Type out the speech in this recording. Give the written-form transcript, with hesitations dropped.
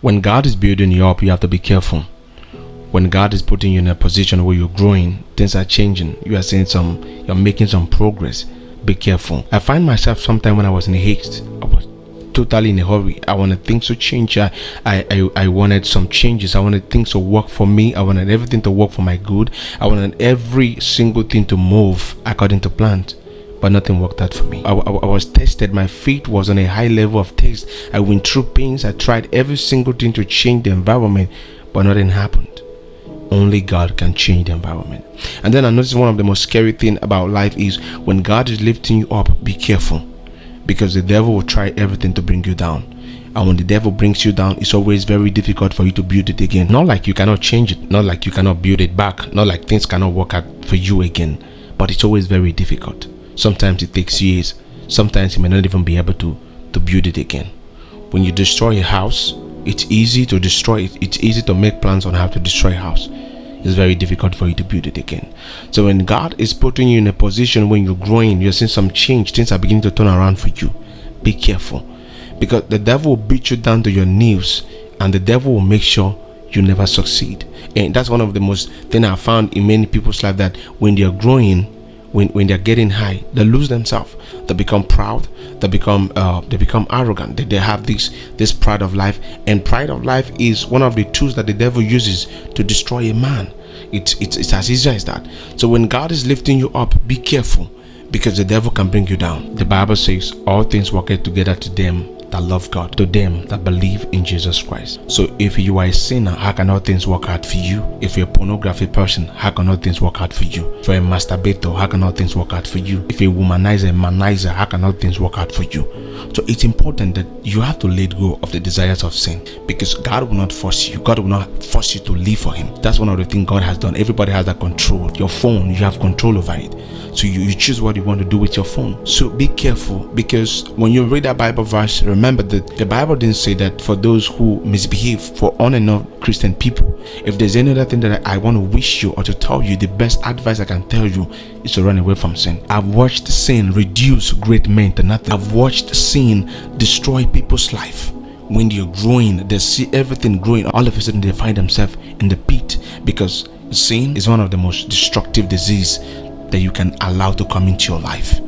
When God is building you up, you have to be careful. When God is putting you in a position where you're growing, things are changing, you're making some progress, be careful. I find myself sometime when I was in haste, I was totally in a hurry. I wanted things to change. I wanted some changes. I wanted things to work for me. I wanted everything to work for my good. I wanted every single thing to move according to plan. But nothing worked out for me. I was tested. My faith was on a high level of test. I went through pains. I tried every single thing to change the environment, but nothing happened. Only God can change the environment. And then I noticed one of the most scary thing about life is when God is lifting you up, be careful, because the devil will try everything to bring you down. And when the devil brings you down, it's always very difficult for you to build it again. Not like you cannot change it, not like you cannot build it back, not like things cannot work out for you again, but it's always very difficult. Sometimes it takes years. Sometimes you may not even be able to build it again. When you destroy a house, it's easy to destroy it. It's easy to make plans on how to destroy a house. It's very difficult for you to build it again. So when God is putting you in a position when you're growing, you're seeing some change, things are beginning to turn around for you, be careful, because the devil will beat you down to your knees, and the devil will make sure you never succeed. And that's one of the most thing I found in many people's life, that when they're growing, when they're getting high, they lose themselves. They become proud. They become arrogant. They have this pride of life, and pride of life is one of the tools that the devil uses to destroy a man. It's as easy as that. So when God is lifting you up, be careful, because the devil can bring you down. The Bible says all things work together to them that love God, to them that believe in Jesus Christ. So if you are a sinner, how can all things work out for you? If you're a pornography person, how can all things work out for you? If you're a masturbator, how can all things work out for you? If you're a womanizer, how can all things work out for you? So it's important that you have to let go of the desires of sin, because God will not force you. God will not force you to live for Him. That's one of the things God has done. Everybody has that control. Your phone, you have control over it. So you choose what you want to do with your phone. So be careful, because when you read that Bible verse, remember that the Bible didn't say that for those who misbehave, for on and off Christian people. If there's any other thing that I want to wish you or to tell you, the best advice I can tell you is to run away from sin. I've watched sin reduce great men to nothing. I've watched sin destroy people's life. When they're growing, they see everything growing. All of a sudden, they find themselves in the pit, because sin is one of the most destructive diseases that you can allow to come into your life.